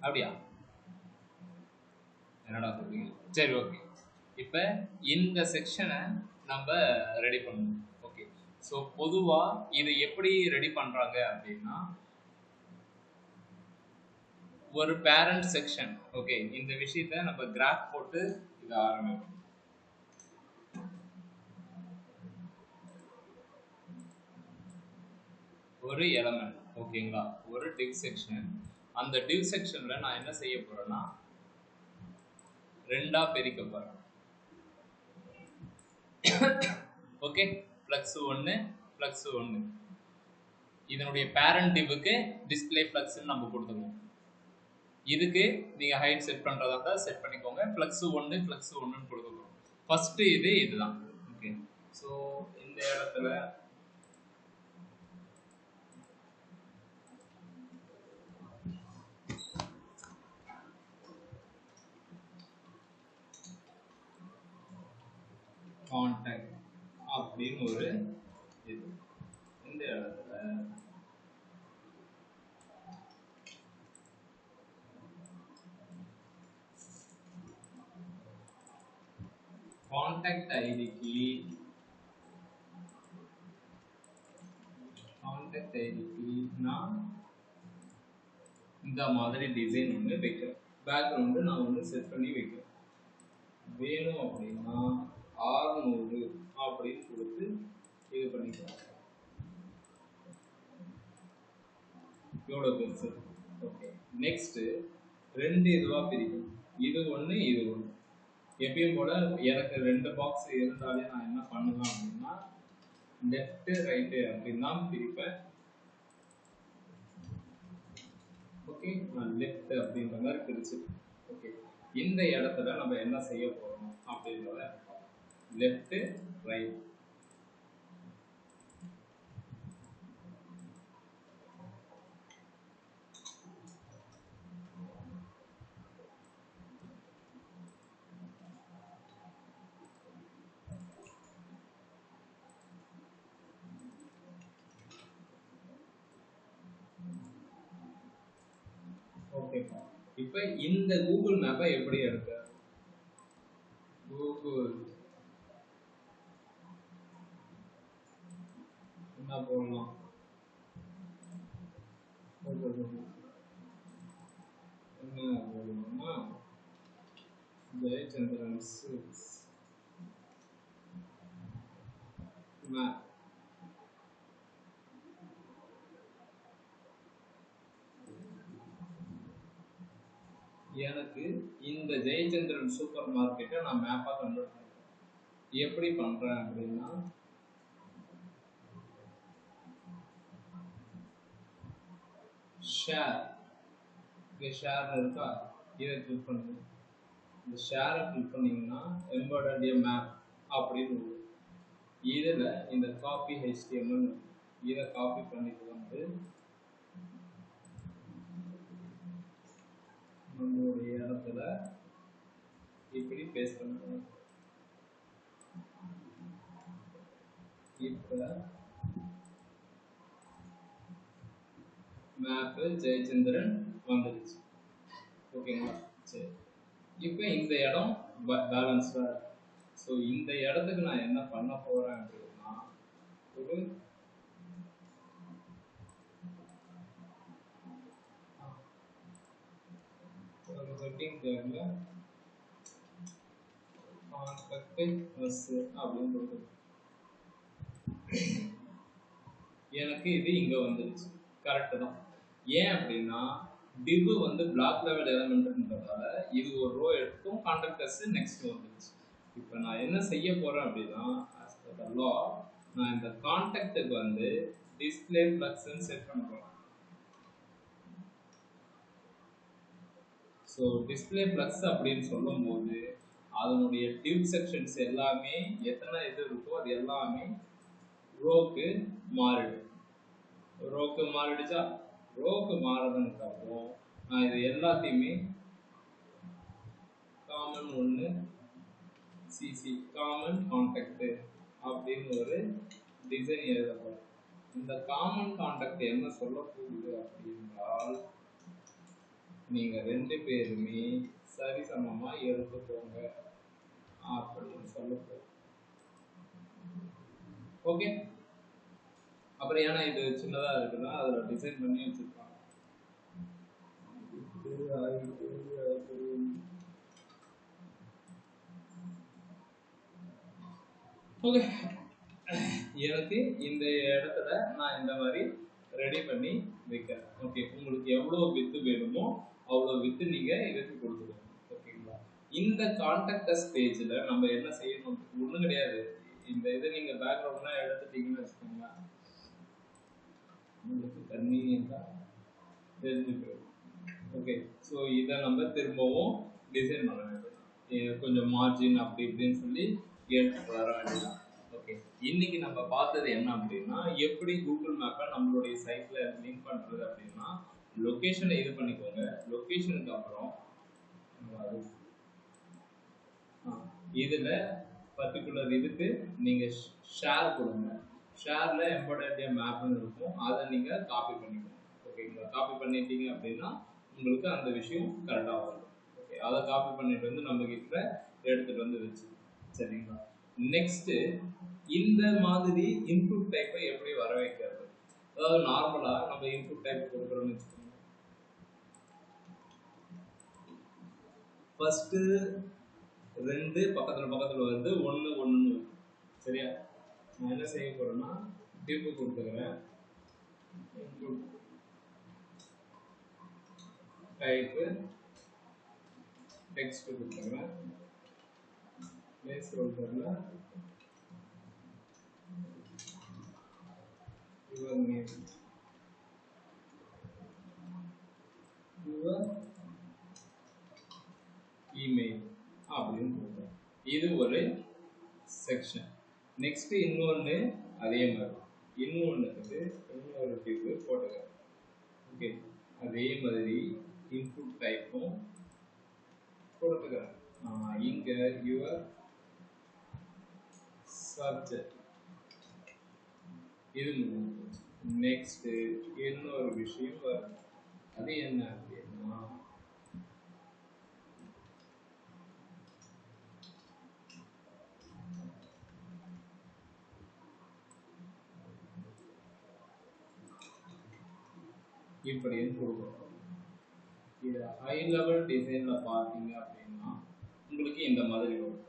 அப்படியா? என்னடா சொல்றீங்க? சரி, ஓகே. இப்போ இந்த செக்ஷனை நம்ம ரெடி பண்ணணும். ஓகே, ஸோ பொதுவாக இது எப்படி ரெடி பண்ணுறாங்க அப்படின்னா, ஒரு பேரண்ட் செக்ஷன். ஓகே, இந்த விஷயத்தை நம்ம கிராஃப் போட்டு இதை ஆரம்பிப்போம். ஒரு எலமெண்ட், ஓகேங்களா, ஒரு டிவ் செக்ஷன். அந்த டிவ் செக்ஷன்ல நான் என்ன செய்ய போறேன்னா, ரெண்டா பிரிக்க போறேன். Okay, flux 1 flux 1. இதனுடைய பேரண்ட் டிவ்வுக்கு டிஸ்ப்ளே ஃப்ளக்ஸ்னு நம்ம கொடுத்துருவோம். இதுக்கு நீங்க ஹைட் செட் பண்றதா இருந்தா செட் பண்ணிக்கோங்க. ஃப்ளக்ஸ் 1 ஃப்ளக்ஸ் 1ன்னு கொடுத்துருவோம். ஃபர்ஸ்ட் இதுதான். ஓகே, ஸோ இந்த இடத்துல கான்டாக்ட் அப்படின்னு ஒரு இது. இந்த இடத்துல கான்டாக்ட் ஐடிக்கு நான் இந்த மாதிரி டிசைன் ஒன்று வைக்கிறேன். பேக்ரவுண்டு நான் ஒன்று செட் பண்ணி வைக்கிறேன். வேணும் அப்படின்னா 600 அப்படின்னு கொடுத்து இது பண்ணிக்கலாம். எவ்வளோ பெருசு? ஓகே, நெக்ஸ்ட் ரெண்டு இதுவாக பிரிக்கும். இது ஒன்று இது ஒன்று. எப்பயும் போல எனக்கு 2 பாக்ஸ் இருந்தாலே நான் என்ன பண்ணுவேன் அப்படின்னா, லெஃப்ட் ரைட்டு அப்படின்னு தான் பிரிப்பேன். ஓகே, நான் லெஃப்ட் அப்படின்ற மாதிரி பிரிச்சு. ஓகே, இந்த இடத்துல நம்ம என்ன செய்ய போறோம் அப்படின்றத லெஃப்ட் ரைட். ஓகேப்பா, இப்போ இந்த கூகுள் மேப்பை எப்படி எடுக்க? கூகுள் என்ன போடலாம்? என்ன போடலாம்னா ஜெயச்சந்திரன் 6 மேப். எனக்கு இந்த ஜெயச்சந்திரன் சூப்பர் மார்க்கெட்டை நான் மேப்பாக கன்வெர்ட் பண்ணுறேன். எப்படி பண்ணுறேன் அப்படின்னா, ஷேர், இங்கே ஷேர் இருக்கா, இதை கிளிக் பண்ணுங்க. இந்த ஷேரை கிளிக் பண்ணிங்கன்னா எம்பெடட் மேப் அப்படின்னு வரும். இதில் இந்த காப்பி HTML இதை காப்பி பண்ணிட்டு வந்து நம்மளுடைய இடத்துல இப்படி பேஸ்ட் பண்ணுறோம். இப்போ மேப்பு ஜெயச்சந்திரன் வந்துடுச்சு. ஓகேங்களா? சரி, இப்போ இந்த இடம் பேலன்ஸ்டாக இருக்கு. ஸோ இந்த இடத்துக்கு நான் என்ன பண்ண போகிறேன் அப்படின்னா, ஒரு செட்டிங் தேவையில்ல, கான்டாக்ட் ப்ளஸ் அப்படின்னு கொடுத்துருக்கேன். எனக்கு இது இங்கே வந்துடுச்சு. கரெக்டு தான். ஏன் அப்படின்னா, டிவ் வந்து பிளாக் லெவல் எலமெண்ட்ன்றதால இது ஒரு ரோ எடுத்தும் கான்டாக்டர்ஸ் நெக்ஸ்ட் வந்துடுச்சு. இப்போ நான் என்ன செய்ய போகிறேன் அப்படின்னா, ஆஸ் பர் த லா நான் இந்த கான்டாக்டுக்கு வந்து டிஸ்பிளே ஃப்ளக்ஸ்ன்னு செட் பண்ண போகிறேன். ஸோ டிஸ்பிளே ஃப்ளக்ஸ் அப்படின்னு சொல்லும்போது அதனுடைய டிவ் செக்ஷன்ஸ் எல்லாமே எத்தனை இது இருக்கோ அது எல்லாமே ரோக்கு மாறிடும். ரோக்கு மாறிடுச்சா? ரோக்கு மாறதுக்கு அப்புறம் நான் இது எல்லாத்தையுமே காமன் ஒன்று சிசி காமன் கான்டாக்ட் அப்படின்னு ஒரு டிசைன் எழுதப்படும். இந்த காமன் கான்டாக்ட் என்ன சொல்ல போகுது அப்படின்றால், நீங்க 2 பேருமே சரிசமமா எடுத்துக்கோங்க அப்படின்னு சொல்ல. ஓகே, அப்புறம் ஏன்னா இது சின்னதா இருக்குன்னா அதுல டிசைன் பண்ணி வச்சிருப்பாங்க. ஓகே, எனக்கு இந்த இடத்துல நான் இந்த மாதிரி ரெடி பண்ணி வைக்கிறேன். ஓகே, உங்களுக்கு எவ்வளோ வித்து வேணுமோ அவ்வளோ வித்து நீங்க இதுக்கு கொடுத்துருவோம். ஓகேங்களா? இந்த கான்டாக்ட் பேஜ்ல நம்ம என்ன செய்யணும்? ஒன்றும் கிடையாது. இந்த இதை நீங்க பேக்ரவுண்ட்லாம் எடுத்துட்டீங்கன்னு வச்சுக்கோங்களேன், உங்களுக்கு கன்வீனியன்ட்டா தெரிஞ்சு போயிடும். ஓகே, ஸோ இதை நம்ம திரும்பவும் டிசைன் பண்ண வேண்டும். கொஞ்சம் மார்ஜின் அப்படி இப்படின்னு சொல்லி எடுத்துட்டு வர வேண்டியதான். ஓகே, இன்னைக்கு நம்ம பார்த்தது என்ன அப்படின்னா, எப்படி கூகுள் மேப்பை நம்மளுடைய சைட்ல லிங்க் பண்றது அப்படின்னா, லொகேஷனை இது பண்ணிக்கோங்க. லொகேஷனுக்கு அப்புறம் இதுல பர்டிகுலர் இதுக்கு நீங்க ஷேர் கொடுங்க. ஷேர்ல எம்பெடட் மேப்னு இருக்கும், அதை நீங்க காப்பி பண்ணிக்கணும். ஓகேங்களா? காப்பி பண்ணிட்டீங்க அப்படின்னா உங்களுக்கு அந்த விஷயம் கரெக்டாக வரும். ஓகே, அதை காப்பி பண்ணிட்டு வந்து நம்ம கிட்ட எடுத்துட்டு வந்து வச்சு, சரிங்களா? நெக்ஸ்ட், இந்த மாதிரி இன்புட் டைப்பை எப்படி வர வைக்கிறது? அதாவது நார்மலா நம்ம இன்புட் டைப் கொடுக்குறோம்னு வச்சுக்கோங்க. ஃபர்ஸ்ட் 2 பக்கத்துல பக்கத்துல வந்து 1 1 சரியா? நான் என்ன செய்ய போறேன்னா டிப் கொடுத்துக்கிறேன். இன்புட் டைப் டெக்ஸ்ட் கொடுத்துக்கிறேன். பிளேஸ் ஹோல்டர்ல your name, your email அப்படின்னு கொடுப்போம். இது ஒரு செக்ஷன். நெக்ஸ்ட் இன்னொன்று அதே மாதிரி இன்னொன்றுக்கு இன்னொரு டிப்பு போட்டுக்கிறேன். ஓகே, அதே மாதிரி இன்புட் டைப்பும் கொடுத்துக்கிறேன். இங்க யுவர் சப்ஜெக்ட் இது முடிஞ்சு. நெக்ஸ்ட் இன்னொரு விஷயம் வரும். அது என்ன அப்படின்னா, இப்படின்னு கொடுக்கணும். இது ஹை லெவல் டிசைன்ல பார்த்தீங்க அப்படின்னா உங்களுக்கு இந்த மாதிரி வரும்.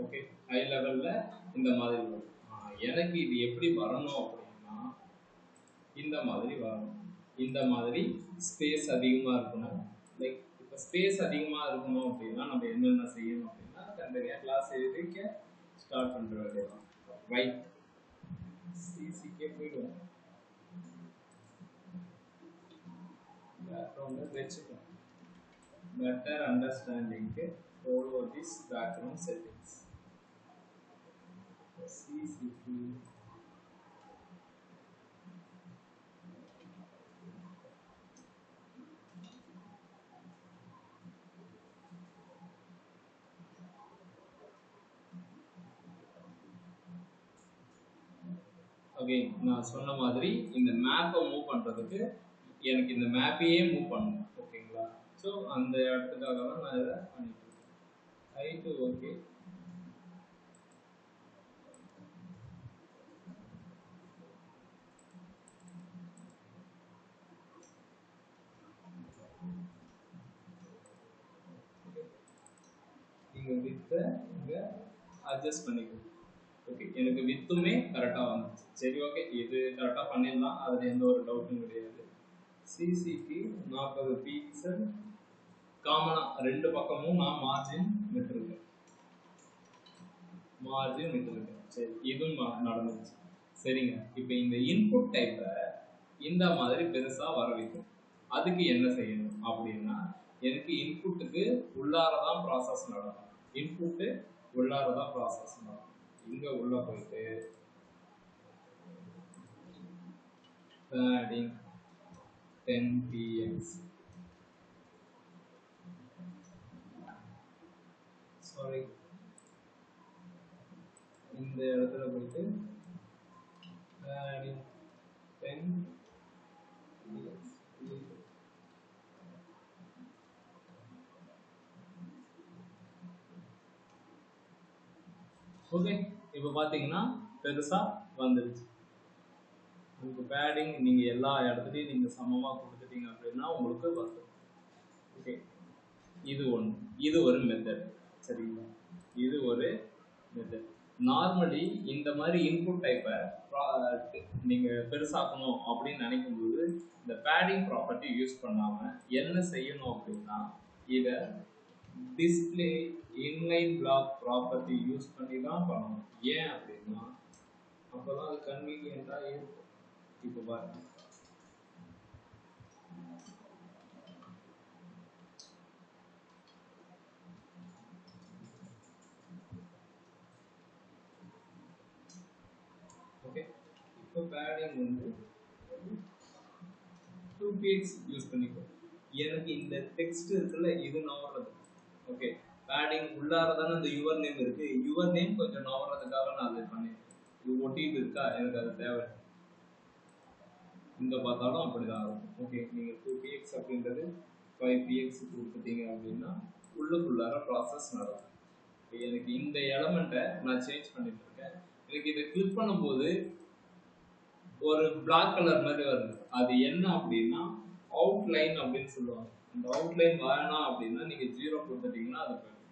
ஓகே, ஹை லெவல்ல இந்த மாதிரி வரும். எனக்கு இது எப்படி வரணும் அப்படின்னா இந்த மாதிரி வரணும். இந்த மாதிரி ஸ்பேஸ் அதிகமாக இருக்கணும். லைக் இப்போ ஸ்பேஸ் அதிகமாக இருக்கணும் அப்படின்னா நம்ம என்னென்ன செய்யணும் அப்படின்னா, தனித்தனியாக கிளாஸ் எழுதிக்க ஸ்டார்ட் பண்ணுற வேண்டியதான். ரைட், சிசிக்கே போயிடுவோம். பேக்ரவுண்டை வச்சுக்கணும். பெட்டர் அண்டர்ஸ்டாண்டிங்க்கு follow this background settings. CCP again நான் சொன்ன மாதிரி இந்த மேப்பை மூவ் பண்ணுறதுக்கு எனக்கு இந்த மேப்பையே மூவ் பண்ணணும். ஓகேங்களா? ஸோ அந்த இடத்துக்காக தான் நான் இதை பண்ணிட்டு இருக்கேன். ஹைட்டு ஓகே, நீங்கள் வித்தை இங்கே அட்ஜஸ்ட் பண்ணிக்கணும். ஓகே, எனக்கு வித்துமே கரெக்டாக வந்துச்சு. சரி, ஓகே, இது கரெக்டாக பண்ணிடலாம், அதில் எந்த ஒரு டவுட்டும் கிடையாது. சிசிக்கு 40 பிக்சல் காமனாக 2 பக்கமும் நான் மார்ஜின் விட்டுருக்கேன். சரி, இதுவும் நடந்துச்சு. சரிங்க, இப்போ இந்த இன்புட் டைப்பை இந்த மாதிரி பெருசாக வர வைக்கும். அதுக்கு என்ன செய்யணும் அப்படின்னா, எனக்கு இன்புட்டுக்கு உள்ளாரதான் ப்ராசஸ் நடக்கும். இன்புட்டு உள்ளாரதான் ப்ராசஸ் நடக்கும். இங்கே உள்ள போயிட்டு padding 10 px, சாரி, இந்த இடத்துல போயிட்டு padding 10 px ஓகே, இப்போ பார்த்தீங்கன்னா பெருசா வந்துருச்சு. உங்களுக்கு பேடிங் நீங்க எல்லா இடத்துலையும் நீங்க சமமா கொடுத்துட்டீங்க அப்படின்னா உங்களுக்கு வந்துடும். ஓகே, இது ஒன்று, இது ஒரு மெத்தட். சரிங்களா, இது ஒரு மெத்தட். நார்மலி இந்த மாதிரி இன்புட் டைப்பை நீங்க பெருசாக்கணும் அப்படின்னு நினைக்கும் போது இந்த பேடிங் ப்ராப்பர்ட்டி யூஸ் பண்ணாம என்ன செய்யணும் அப்படின்னா, இதை display inline black property use பண்ணி தான் பண்ணணும். ஏன் அப்படின்னா அப்போதான் அது கன்வீனியண்டா இருக்கும். இப்போ பாருங்க, ஓகே, இப்போ பேடிங் வந்து 2px யூஸ் பண்ணிக்கோ. எனக்கு இந்த டெக்ஸ்ட் இருக்குல்ல, இது நவறது. ஓகே, பேடிங் உள்ளார தானே இந்த யுவர் நேம் இருக்கு, யுவர் நேம் கொஞ்சம் நவறதுக்காக நான் அதை பண்ணிருக்கேன். இது ஒட்டிட்டு இருக்கா, எனக்கு அது தேவை. இங்க பார்த்தாலும் அப்படிதான் இருக்கும். ஓகே, நீங்க 2px அப்படின்றது 5px கொடுத்துட்டீங்க அப்படின்னா உள்ளுக்குள்ளார ப்ராசஸ் நடக்கும். எனக்கு இந்த எலமெண்ட்டை நான் சேஞ்ச் பண்ணிட்டு இருக்கேன். எனக்கு இதை கிளிக் பண்ணும்போது ஒரு பிளாக் கலர் மாதிரி வருது. அது என்ன அப்படின்னா அவுட்லைன் அப்படின்னு சொல்லுவாங்க. அந்த அவுட்லைன் வேணாம் அப்படின்னா நீங்க 0 கொடுத்துட்டீங்கன்னா அது போயிடும்.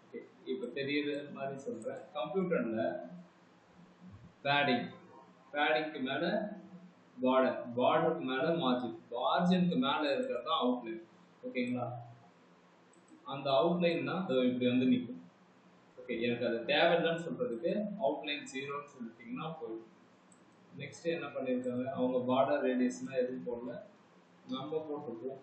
ஓகே, இப்போ தெரியுது மாதிரி சொல்றேன். கம்ப்யூட்டர்ல பேடிங்க்கு மேல பார்டர், பார்டருக்கு மேல மார்ஜின், மார்ஜினுக்கு மேல இருக்கிறது தான் அவுட்லைன். ஓகேங்களா, அந்த அவுட்லைன் தான் இப்படி வந்து நிற்கும். ஓகே, எனக்கு அது தேவையில்லைன்னு சொல்றதுக்கு அவுட்லைன் 0ன்னு சொல்லிட்டீங்கன்னா போயிடும். நெக்ஸ்ட் என்ன பண்ணியிருக்காங்க, அவங்க பார்டர் ரேடியஸ்னா எதுவும் போடல, நம்ம போட்டுப்போம்.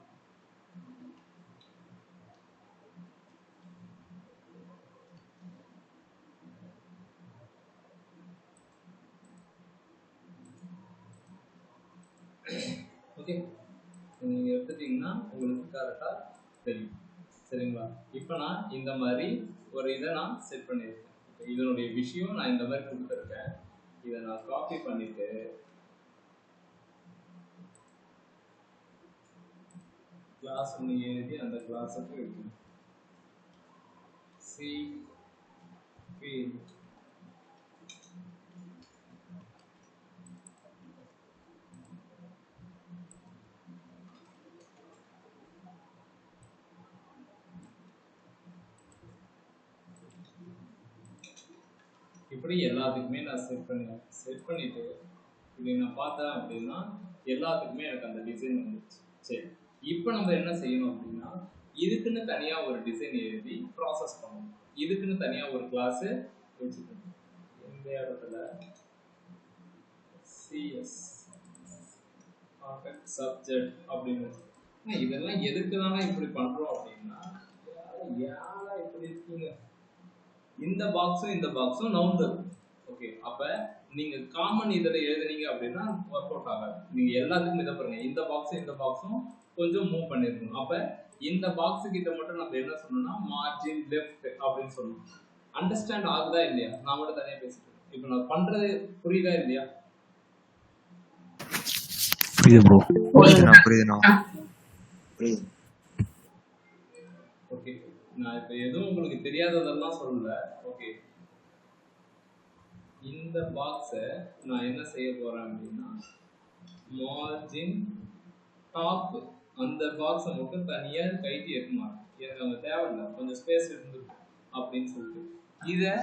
ஓகே, நீங்கள் எடுத்துட்டீங்கன்னா உங்களுக்கு கரெக்டாக தெரியும். சரிங்களா, இப்போ நான் இந்த மாதிரி ஒரு இதை நான் செட் பண்ணியிருக்கேன். இதனுடைய விஷயம் நான் இந்த மாதிரி கொடுத்துருக்கேன். இதை நான் காப்பி பண்ணிட்டு கிளாஸ் ஒன்று எழுதி அந்த கிளாஸுக்கு வைக்கணும். சி ஃபீல்ட் இப்படி எல்லாத்துக்குமே நான் செட் பண்ணிட்டு இப்படி நான் பார்த்தேன் அப்படின்னா எல்லாத்துக்குமே எனக்கு அந்த டிசைன் வந்துச்சு. சரி, இப்போ நம்ம என்ன செய்யணும் அப்படின்னா இதுக்குன்னு தனியாக ஒரு டிசைன் எழுதி ப்ராசஸ் பண்ணணும். இதுக்குன்னு தனியாக ஒரு கிளாஸ் வச்சுக்கணும். இந்த இடத்துல சிஎஸ் கான்டெக்ட் சப்ஜெக்ட் அப்படின்னு இதெல்லாம் எதுக்கு தானே இப்படி பண்ணுறோம் அப்படின்னா, யாரா இப்படி இருக்கீங்க, இந்த பாக்ஸும் இந்த பாக்ஸும் நவுந்தது. ஓகே, அப்ப நீங்க காமன் இதில் எழுதுனீங்க அப்படின்னா ஒர்க் அவுட் ஆகாது. நீங்க எல்லாத்துக்கும் இதை பாருங்க, இந்த பாக்ஸும் இந்த பாக்ஸும் கொஞ்சம் மூவ் பண்ணிருக்கணும். அப்ப இந்த பாக்ஸ் கிட்ட மட்டும் நம்ம என்ன சொல்லணும்னா மார்ஜின் லெஃப்ட் அப்படின்னு சொல்லணும். அண்டர்ஸ்டாண்ட் ஆகுதா இல்லையா? நான் மட்டும் தனியா பேசிட்டு இப்போ நான் பண்றது புரியுதா இல்லையா? புரியுது ப்ரோ. புரியுதுண்ணா. ஓகே, நான் இப்போ எதுவும் உங்களுக்கு தெரியாததெல்லாம் சொல்லல. ஓகே, இந்த பாக்ஸை நான் என்ன செய்ய போறேன் அப்படின்னா மார்ஜின் டாப், அந்த பாக்ஸை மட்டும் தனியாக கைட்டி எடுக்கணும். எனக்கு அங்கே தேவையில்லை, கொஞ்சம் ஸ்பேஸ் இருந்துருக்கு அப்படின்னு சொல்லிட்டு இதை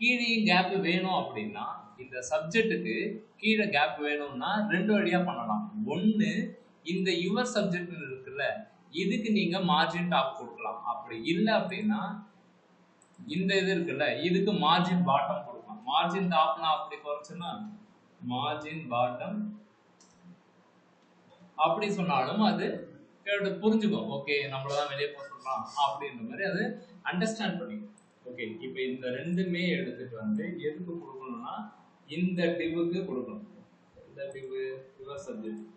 கீழேயும் கேப் வேணும் அப்படின்னா இந்த சப்ஜெக்ட்டுக்கு கீழே கேப் வேணும்னா 2 வழியா பண்ணலாம். ஒன்று, இந்த யுவர் சப்ஜெக்ட் இருக்குல்ல, இதுக்கு நீங்க மார்ஜின் டாப் கொடுக்கலாம். அப்படி இல்லை அப்படின்னா இந்த இது இருக்குல்ல, இதுக்கு மார்ஜின் பாட்டம் கொடுக்கலாம். மார்ஜின் டாப்னா அப்படி குறைச்சுன்னா மார்ஜின் பாட்டம் அப்படி சொன்னாலும் அது புரிஞ்சுக்கும். ஓகே, நம்மளதான் வெளியே போக சொல்றான் அப்படின்ற மாதிரி அது அண்டர்ஸ்டாண்ட் பண்ணிக்கும். ஓகே, இப்போ இந்த ரெண்டுமே எடுத்துட்டு வந்து எதுக்கு கொடுக்கணும்னா இந்த டிவுக்கு கொடுக்கணும். இந்த டிவு யுவர் சப்ஜெக்ட்,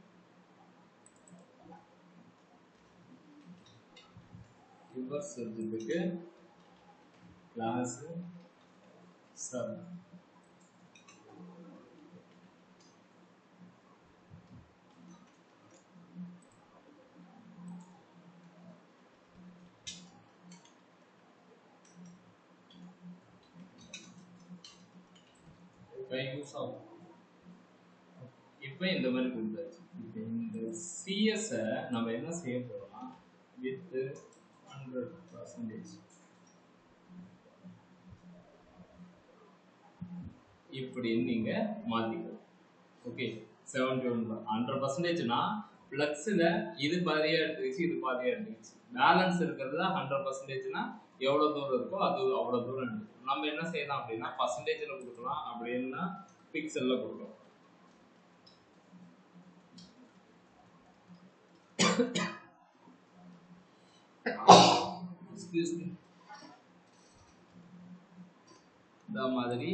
யுவர் சப்ஜெக்ட்டுக்கு கிளாஸ் சப். யூஸ் ஆகும். இப்போ இந்த மாதிரி கொடுத்தாச்சு. இப்போ இந்த CS நம்ம என்ன செய்ய போறோம்னா வித் 100% இப்படி நீங்க மாத்திக்கலாம். ஓகே 71 100%னா பிளக்ஸ்ல இது பாதியா எடுத்துக்கிச்சு, இது பாதியா எடுத்துக்கிச்சு. பேலன்ஸ் இருக்கிறதுல 100%னா எவ்வளவு தூரம் இருக்கோ அது அவ்வளவு தூரம் எடுக்கும். நம்ம என்ன செய்யலாம் அப்படின்னா பர்சன்டேஜ்ல கொடுக்கலாம், அப்படின்னா பிக்சல்ல கொடுக்கலாம். இந்த மாதிரி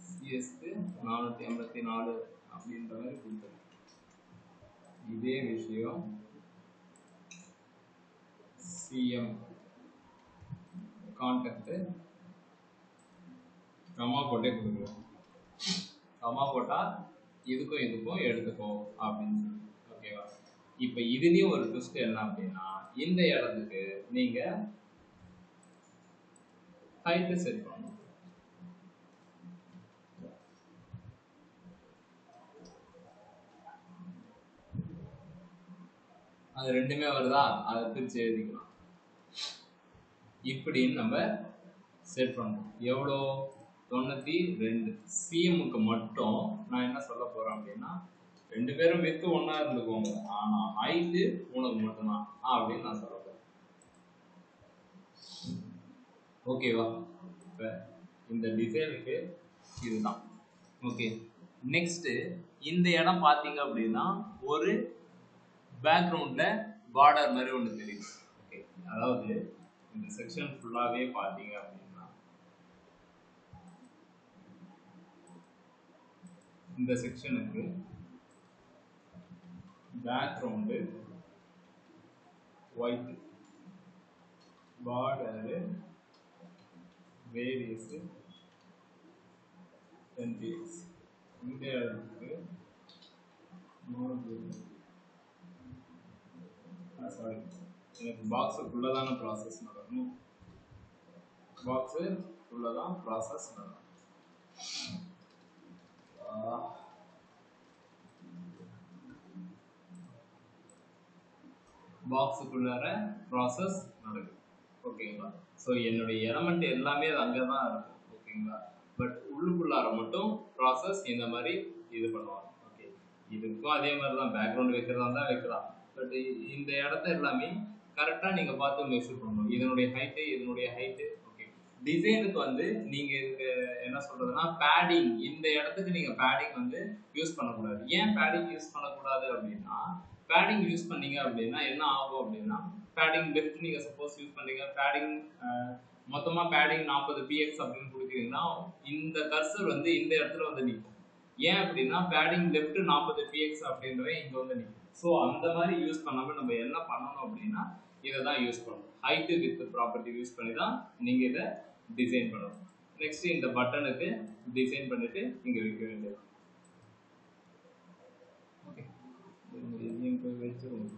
சிஎஸ்க்கு 484 அப்படின்ற மாதிரி கொடுத்துருக்கு. இதே விஷயம் சிஎம் கான்டாக்ட் கமா போட்டே கொடுக்குறோம். கமா போட்டா இதுக்கும் இதுக்கும் எடுத்துக்கோ அப்படின்னு. ஓகேவா? இப்போ இதுலயும் ஒரு ட்விஸ்ட் என்ன அப்படின்னா இந்த இடத்துக்கு நீங்க ஹைட் செட் பண்ணணும். அது ரெண்டுமே வருதா, அதை பிரிச்சு எழுதிக்கலாம். இப்படின்னு நம்ம செட் பண்ணணும். எவ்வளோ 92 சிஎம்முக்கு மட்டும் நான் என்ன சொல்ல போறேன் அப்படின்னா 2 பேரும் வித்து ஒன்னா இருந்துக்கோங்க, ஆனா ஹைட்டு உனக்கு மட்டும்தான் அப்படின்னு நான் சொல்ல போறேன். ஓகேவா? இப்போ இந்த டிசைனுக்கு இதுதான். ஓகே, நெக்ஸ்ட் இந்த இடம் பார்த்தீங்க அப்படின்னா ஒரு பேக்ரவுண்ட்ல பார்டர் மாதிரி ஒன்று தெரியும். ஓகே, அதாவது இந்த செக்ஷன் ஃபுல்லாவே பார்த்தீங்க அப்படின்னா இந்த செக்ஷனுக்கு background white, border various 10px. இந்த இடத்துக்கு சாரி, எனக்கு பாக்ஸுக்குள்ளே தானே ப்ராசஸ் நடக்கணும். பாக்ஸுக்குள்ளே தான் ப்ராசஸ் நடக்கும். பாக்ஸுக்குள்ளார ப்ராசஸ் நடக்குது. ஓகேங்களா? ஸோ என்னுடைய எலமெண்ட் எல்லாமே அது அங்கே தான் இருக்கும். ஓகேங்களா? பட் உள்ளுக்குள்ளார மட்டும் ப்ராசஸ் இந்த மாதிரி இது பண்ணுவாங்க. ஓகே, இதுக்கும் அதே மாதிரி தான் பேக்ரவுண்ட் வைக்கிறதா தான் வைக்கலாம். பட் இந்த இடத்த எல்லாமே கரெக்டாக நீங்கள் பார்த்து மெஷர் பண்ணணும். இதனுடைய ஹைட்டு. ஓகே, டிசைனுக்கு வந்து நீங்கள் இதுக்கு என்ன சொல்கிறதுனா பேடிங், இந்த இடத்துக்கு நீங்கள் பேடிங் வந்து யூஸ் பண்ணக்கூடாது. ஏன் பேடிங் யூஸ் பண்ணக்கூடாது அப்படின்னா பேடிங் யூஸ் பண்ணீங்க அப்படின்னா என்ன ஆகும் அப்படின்னா பேடிங் லெஃப்ட் நீங்கள் சப்போஸ் யூஸ் பண்ணீங்க, பேடிங் மொத்தமாக பேடிங் 40px அப்படின்னு கொடுத்தீங்கன்னா இந்த கர்சர் வந்து இந்த இடத்துல வந்து நிற்கும். ஏன் அப்படின்னா பேடிங் லெஃப்ட் 40px அப்படின்றவே இங்கே வந்து நிற்கும். ஸோ அந்த மாதிரி யூஸ் பண்ணாமல் நம்ம என்ன பண்ணணும் அப்படின்னா இதை தான் யூஸ் பண்ணணும். ஹைட்டு வித் ப்ராப்பர்ட்டி யூஸ் பண்ணி தான் நீங்கள் இதை டிசைன் பண்ணணும். நெக்ஸ்ட் இந்த பட்டனுக்கு டிசைன் பண்ணிட்டு இங்கே வைக்க வேண்டியது. ஓகே, இதையும் போய் வச்சுருவோம்.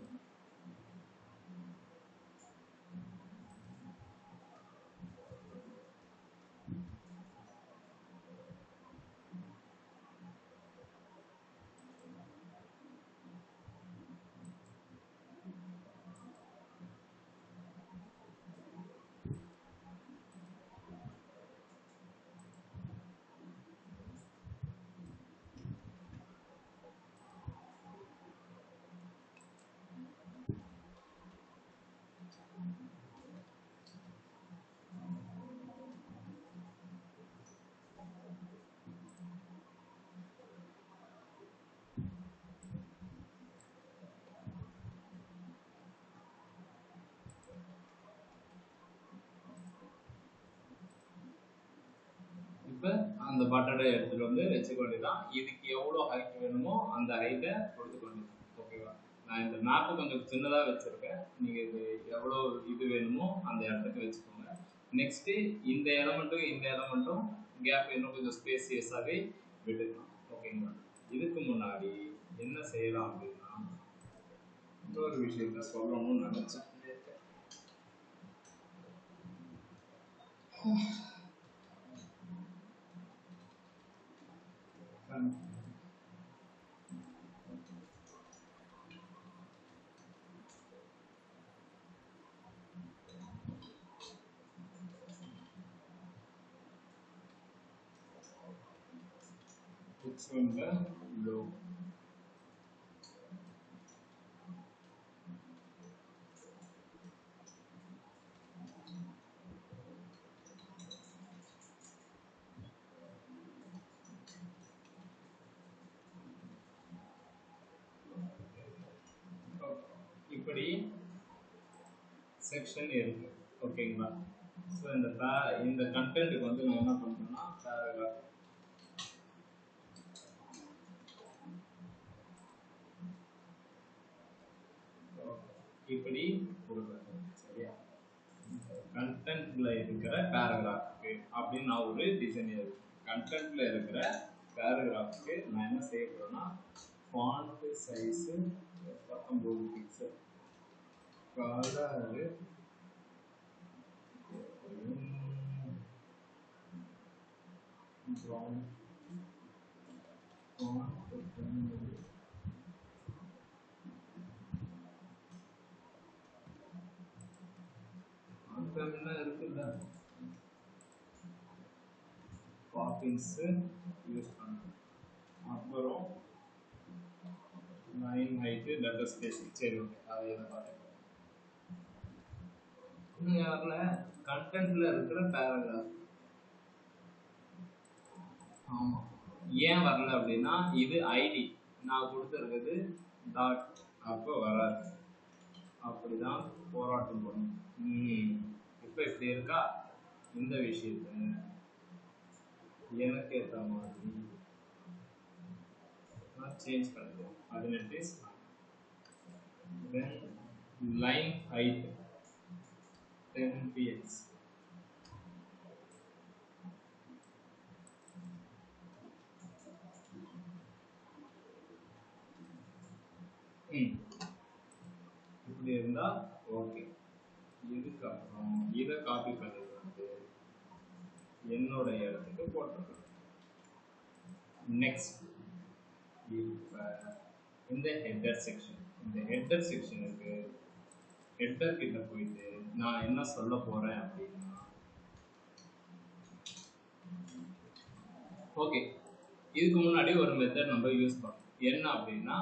இப்போ அந்த பட்டனை எடுத்துகிட்டு வந்து வச்சுக்க வேண்டியதான். இதுக்கு எவ்வளோ ஹைட் வேணுமோ அந்த ஹைட்டை கொடுத்துக்க வேண்டியது. ஓகேவா? நான் இந்த மேப்பு கொஞ்சம் சின்னதாக வச்சுருக்கேன். நீங்கள் இது எவ்வளோ இது வேணுமோ அந்த இடத்துக்கு வச்சுக்கோங்க. நெக்ஸ்ட்டு இந்த எலமெண்ட்டும் கேப் இன்னும் கொஞ்சம் ஸ்பேசியஸாகவே விட்டுக்கலாம். ஓகேங்களா? இதுக்கு முன்னாடி என்ன செய்யலாம் அப்படின்னா இன்னொரு விஷயத்த சொல்லணும்னு நினச்சேன். இந்த logo. இப்படி செக்ஷன் இருக்கு ஓகேங்களா. ஸோ இந்த கண்டென்ட்டுக்கு வந்து நான் என்ன பண்றேன்னா பேராகிராஃப் இப்படி கொடுக்குறேன் சரியா. கண்டென்ட்ல இருக்கிற பேராகிராஃப்க்கு அப்படின்னு நான் ஒரு டிசைன் எழுதுறேன். கண்டென்ட்ல இருக்கிற பேராகிராஃப்க்கு நான் என்ன செய்ய போறேன்னா font size 19 pixel colour brown என்ன இருக்குல்ல பாப்பிங்ஸ் யூஸ் பண்ணுறேன். அப்புறம் லைன் ஹைட்டு லெட்டர் ஸ்பேசிங் சரி ஓகே அதை இதை பார்த்துக்கலாம். இன்னும் யாரில் கண்டென்ட்ல இருக்கிற பேராகிராஃப் ஆமாம் ஏன் வரல அப்படின்னா இது ஐடி நான் கொடுத்துருக்குது டாட் அப்போ வராது. அப்படிதான் போராட்டம் பண்ணும். இப்போ இப்படி இருக்கா இந்த விஷயத்த எனக்கு ஏற்ற மாதிரி நான் சேஞ்ச் பண்ணுறேன். 18 தென் லைன் ஹைட் 10 px இப்படி இருந்தா ஓகே. இதுக்கப்புறம் இதை காப்பி பண்ணிட்டு வந்து என்னோட இடத்துக்கு போட்டுருக்கேன். நெக்ஸ்ட் இப்போ இந்த ஹெட்டர் செக்ஷனுக்கு ஹெட்டர் கிட்ட போயிட்டு நான் என்ன சொல்ல போறேன் அப்படின்னா ஓகே இதுக்கு முன்னாடி ஒரு மெத்தட் நம்ம யூஸ் பண்ணோம். என்ன அப்படின்னா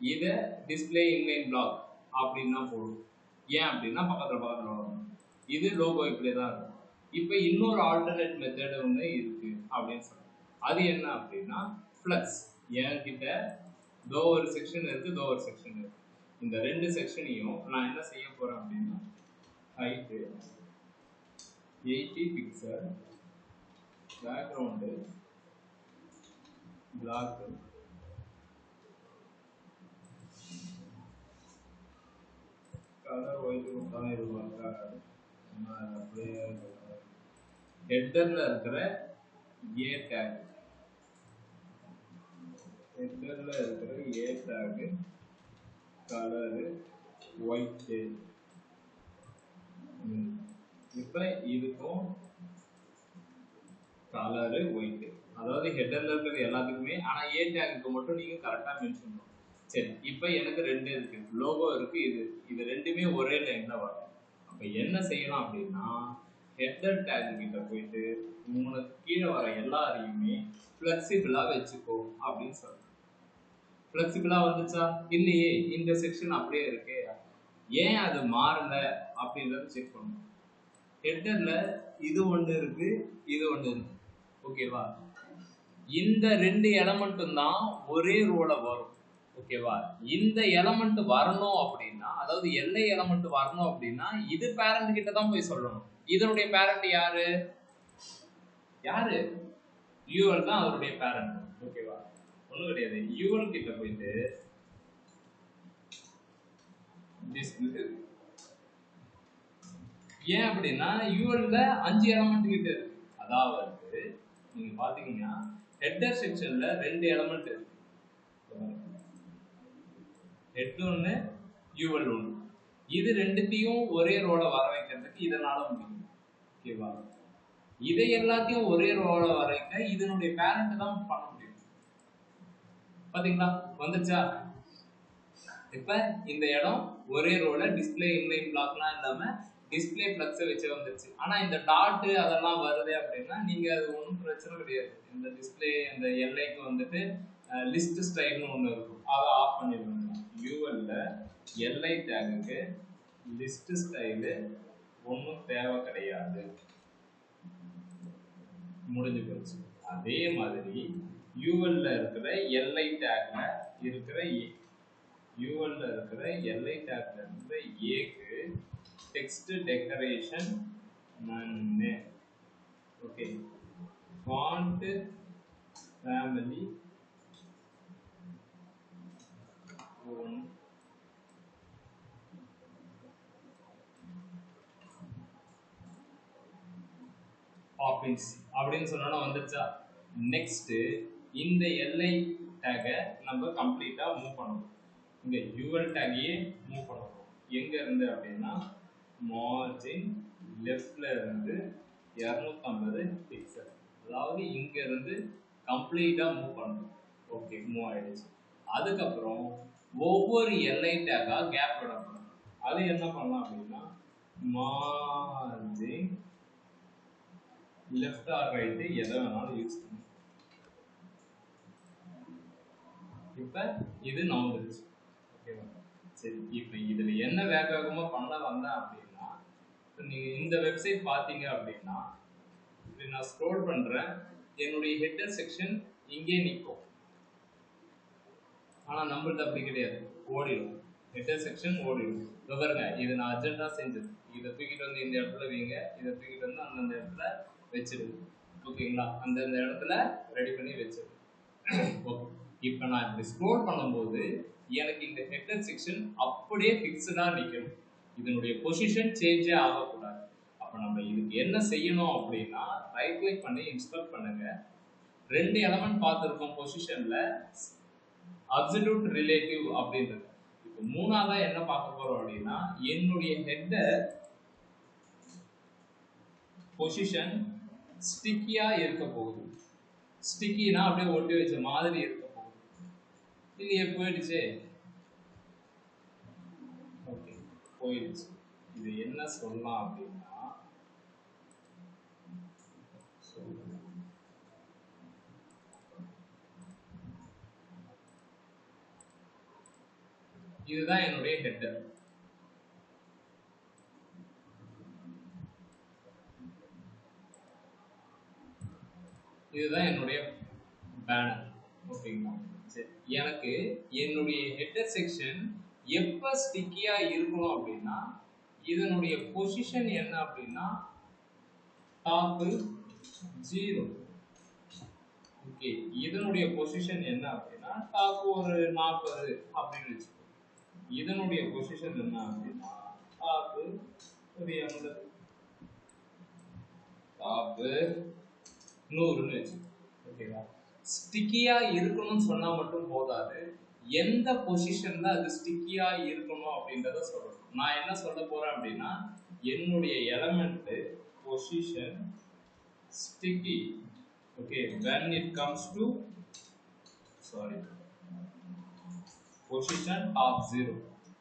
இதை டிஸ்பிளே இன்லைன் பிளாக் அப்படின்னா போடும். ஏன் அப்படின்னா பக்கத்தில் வரணும். இது லோகோ இப்படி தான் இருக்கும். இப்போ இன்னொரு ஆல்டர்னேட் மெத்தட் ஒன்று இருக்கு அப்படின்னு சொல்றேன். அது என்ன அப்படின்னா ஃப்ளக்ஸ். என்கிட்ட தோ ஒரு செக்ஷன் இருக்கு தோ ஒரு செக்ஷன் இருக்கு. இந்த ரெண்டு செக்ஷனையும் நான் என்ன செய்ய போறேன் அப்படின்னா height 80 pixel background black colour white கொடுத்தாலும் இது ஒர்க்காகாது. அப்படியே ஹெட்டர்ல இருக்கிற ஏ டேக் கலரு ஒயிட். இப்போ இதுக்கும் கலரு ஒயிட் அதாவது ஹெட்டர்ல இருக்கிறது எல்லாத்துக்குமே. ஆனா ஏ டேக்கு மட்டும் நீங்க கரெக்டா மென்ஷன் பண்ணணும். சரி இப்போ எனக்கு ரெண்டு இருக்கு லோகோ இருக்கு இது ரெண்டுமே ஒரே லைன்ல வரும். அப்ப என்ன செய்யலாம் அப்படின்னா ஹெட்டர் டேக் கிட்ட போயிட்டு உங்களுக்கு கீழே வர எல்லாரையுமே ஃபிளெக்சிபிளா வச்சுக்கோ அப்படின்னு சொல்றேன். ஃபிளெக்சிபிளா வந்துச்சா இல்லையே இந்த செக்ஷன் அப்படியே இருக்கு ஏன் அது மாறல அப்படின்றத செக் பண்ணணும். ஹெட்டர்ல இது ஒன்று இருக்கு இது ஒன்று இருக்கு ஓகேவா. இந்த ரெண்டு எலமெண்ட்டும் தான் ஒரே ரோல வரும் ஓகேவா. இந்த எலமெண்ட் வரணும் அப்படின்னா அதாவது எல்லை எலமெண்ட் வரணும் அப்படின்னா இது பேரண்ட் கிட்ட தான் போய் சொல்லணும். இதனுடைய பேரண்ட் யாரு யூஎல் தான் அவருடைய பேரண்ட் ஓகேவா. ஒன்றும் கிடையாது. யூஎல் கிட்ட போயிட்டு ஏன் அப்படின்னா யூஎல்ல 5 எலமெண்ட் கிட்ட இருக்கு. அதாவது நீங்க பாத்தீங்கன்னா ஹெட்டர் செக்ஷன்ல 2 எலமெண்ட் இருக்கு. ஹெட் ஒன்று யூஎல் ஒன்று. இது ரெண்டுத்தையும் ஒரே ரோல வர வைக்கிறதுக்கு இதனால முடியும் ஓகேவா. இதை எல்லாத்தையும் ஒரே ரோல வர வைக்க இதனுடைய பேரண்ட் தான் பண்ண முடியும். பாத்தீங்களா வந்துச்சா. இப்ப இந்த இடம் ஒரே ரோல டிஸ்பிளே இன்லைன் பிளாக்லாம் இல்லாம டிஸ்ப்ளே ஃப்ளக்ஸ் வச்சு வந்துருச்சு. ஆனா இந்த டாட் அதெல்லாம் வருது அப்படின்னா நீங்க அது ஒன்றும் பிரச்சனை கிடையாது. இந்த டிஸ்ப்ளே இந்த எல்லைக்கு வந்துட்டு லிஸ்ட் ஸ்டைல்னு ஒன்று இருக்கும், அதை ஆஃப் பண்ணிடுவாங்க. யூஎல்ல எல்ஐ டேகுக்கு லிஸ்ட் ஸ்டைலு ஒன்றும் தேவை கிடையாது, முடிஞ்சு போச்சு. அதே மாதிரி யூஎல்ல இருக்கிற எல்ஐ டேக்ல இருக்கிற யூஎல்ல இருக்கிற எல்ஐ டேக்ல இருக்கிற ஏக்கு text decoration none. Okay, font family office அப்படின்னு சொன்னா வந்துருச்சா. நெக்ஸ்ட் இந்த எல்ஐ டேகை நம்ம கம்ப்ளீட்டா மூவ் பண்ணணும். இங்க யூஎல் டேகையே மூவ் பண்ணணும். எங்க இருந்து அப்படின்னா மார்ஜின் லெஃப்ட்ல இருந்து 250 பிக்சல், அதாவது இங்க இருந்து கம்ப்ளீட்டா மூவ் பண்ணணும். ஓகே, மூவ் ஆயிடுச்சு. அதுக்கப்புறம் ஒவ்வொரு எல்ஐ டேகா கேப் விடணும். அது என்ன பண்ணலாம் அப்படின்னா மார்ஜின் லெஃப்ட் ஆர் ரைட் எதை வேணாலும் யூஸ் பண்ணணும். இப்ப இது நவுந்துருச்சு. ஓகேவா? சரி, இப்ப இதுல என்ன வேக வேகமா பண்ண வந்தேன் அப்படின்னா, நீங்க இந்த வெப்சைட் பாத்தீங்க அப்படின்னா இப்படி நான் ஸ்க்ரோல் பண்றேன், என்னுடைய ஹெட்டர் செக்ஷன் இங்கே நிற்கும். ஆனா நம்மளுக்கு அப்படி கிடையாது, ஓடிடும். ஹெட்டர் செக்ஷன் ஓடிடும். பாருங்க, இது நான் அர்ஜென்ட்டா செஞ்சது. இதை தூக்கிட்டு வந்து இந்த இடத்துல வைங்க, இதை தூக்கிட்டு வந்து அந்தந்த இடத்துல வச்சிடுது. ஓகேங்களா? அந்தந்த இடத்துல ரெடி பண்ணி வச்சிடுது. ஓகே, இப்போ நான் இப்படி ஸ்க்ரோல் பண்ணும்போது எனக்கு இந்த ஹெட்டர் செக்ஷன் அப்படியே ஃபிக்ஸ்டா நிற்கணும். இதனுடைய பொசிஷன் சேஞ்சே ஆகக்கூடாது. அப்போ நம்ம இதுக்கு என்ன செய்யணும் அப்படின்னா, ரைட் கிளிக் பண்ணி இன்ஸ்பெக்ட் பண்ணுங்க. 2 எலமெண்ட் பார்த்துருக்கோம் பொசிஷன்ல, அப்சல்யூட் ரிலேட்டிவ் அப்படின்றது. இப்போ மூணாவதா என்ன பார்க்க போறோம் அப்படின்னா, என்னுடைய ஹெட்டர் பொசிஷன் ஸ்டிக்கியா இருக்க போகுது. ஸ்டிக்கினா அப்படியே ஒட்டி வச்ச மாதிரி இருக்க போகுது. இல்லையே, போயிடுச்சு. ஓகே, போயிடுச்சு. இது என்ன சொல்லலாம் அப்படின்னா, இதுதான் என்னுடைய ஹெட்டர். இதுதான் என்னுடைய பேனர். ஓகேங்களா? சரி, எனக்கு என்னுடைய ஹெட்டர் செக்ஷன் எப்ப ஸ்டிக்கியா இருக்கணும் அப்படின்னா, இதனுடைய பொசிஷன் என்ன அப்படின்னா டாப் 0. ஓகே, இதனுடைய பொசிஷன் என்ன அப்படின்னா டாப் ஒரு 40 அப்படின்னு வச்சுக்கோ. இதனுடைய பொசிஷன் என்ன அப்படின்னா டாப் ஒரு 80, டாப் 100ன்னு வச்சுக்கோ. ஓகேவா? ஸ்டிக்கியா இருக்கணும்னு சொன்னா மட்டும் போதாது, எந்த பொசிஷன்ல அது ஸ்டிக்கியா இருக்கணும் அப்படின்றத சொல்லணும். நான் என்ன சொல்ல போறேன் அப்படின்னா, என்னுடைய element position sticky. Okay, when it comes to position top 0.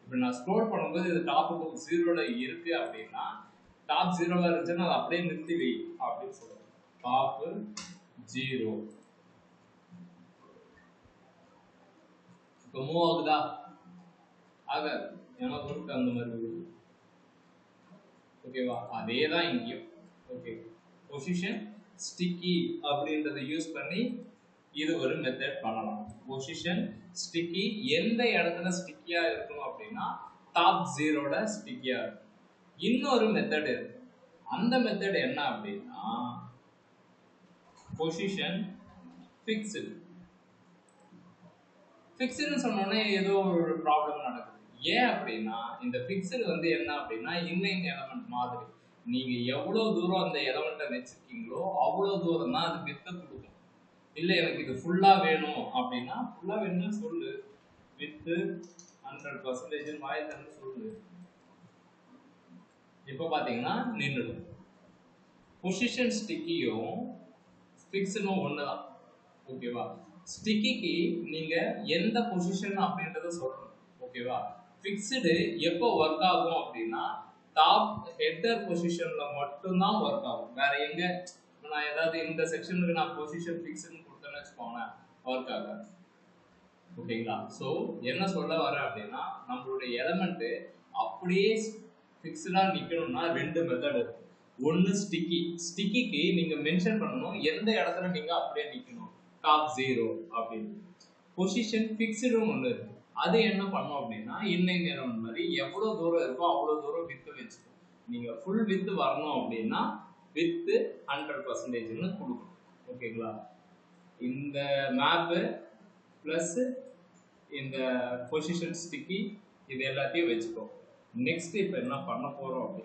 இப்போ நான் ஸ்க்ரோல் பண்ணும்போது இது டாப் 0ல இருக்கு அப்படின்னா, டாப் 0ல இருந்துச்சுன்னா அதை அப்படியே நிறுத்தி வை அப்படின்னு சொல்லுவோம். டாப் 0 இப்போ மூவ் ஆகுதா? ஆகாது, ஏன்னா பொருட்கள் அந்த மாதிரி இருக்குது. ஓகேவா? அதே தான் இங்கேயும். ஓகே, பொசிஷன் ஸ்டிக்கி அப்படின்றத யூஸ் பண்ணி இது ஒரு மெத்தட் பண்ணலாம். பொசிஷன் ஸ்டிக்கி எந்த இடத்துல ஸ்டிக்கியா இருக்கணும் அப்படின்னா டாப் 0ல ஸ்டிக்கியா இருக்கும். இன்னொரு மெத்தட் இருக்கு. அந்த மெத்தட் என்ன அப்படின்னா பொசிஷன் ஃபிக்ஸ்டு. ஃபிக்ஸ்டுன்னு சொன்னோன்னே ஏதோ ஒரு ப்ராப்ளம் நடக்குது. ஏன் அப்படின்னா இந்த ஃபிக்ஸ்டு வந்து என்ன அப்படின்னா இன்லைன் எலமெண்ட் மாதிரி. நீங்க எவ்வளவு தூரம் அந்த எலமெண்ட்டை வச்சிருக்கீங்களோ அவ்வளவு தூரம் தான் அது வித்தை கொடுக்கும். இல்லை எனக்கு இது ஃபுல்லா வேணும் அப்படின்னா ஃபுல்லா வேணும்னு சொல்லு, வித்து 100% வாய் தந்து சொல்லு. இப்போ பாத்தீங்கன்னா நின்றுடும். பொசிஷன் ஸ்டிக்கியும் ஃபிக்ஸ்டும் ஒண்ணுதான். ஓகேவா? ஸ்டிக்கிக்கு நீங்க எந்த பொசிஷன் அப்படின்றத சொல்லணும். ஓகேவா? ஃபிக்ஸ்டு எப்போ ஒர்க் ஆகும் அப்படின்னா டாப் ஹெட்டர் பொசிஷன்ல மட்டும் தான் ஒர்க் ஆகும். வேற எங்க நான் ஏதாவது இந்த செக்ஷனுக்கு நான் பொசிஷன் ஃபிக்ஸ்னு கொடுத்தேன்னு வச்சுக்கோங்களேன், ஒர்க் ஆகாது. ஓகேங்களா? ஸோ என்ன சொல்ல வரேன் அப்படின்னா, நம்மளுடைய எலமெண்ட் அப்படியே ஃபிக்ஸ்டா நிக்கணும்னா ரெண்டு மெத்தட் இருக்கு. ஒன்னு ஸ்டிக்கிக்கு நீங்க மென்ஷன் பண்ணணும் எந்த இடத்துல நீங்க அப்படியே நிக்கணும், டாப் 0 அப்படின்னு. பொசிஷன் ஃபிக்ஸ்டு ஒன்று இருக்கு. அது என்ன பண்ணும் அப்படின்னா, இன்னைக்கு நேரம் மாதிரி எவ்வளவு தூரம் இருக்கோ அவ்வளவு தூரம் வித்து வச்சுக்கணும். நீங்க ஃபுல் வித்து வரணும் அப்படின்னா வித்து 100%ன்னு கொடுக்கணும். ஓகேங்களா? இந்த மேப்பு பிளஸ் இந்த பொசிஷன் ஸ்டிக்கி இது எல்லாத்தையும் வச்சுக்கோ. நெக்ஸ்ட் இப்போ என்ன பண்ண போறோம் அப்படி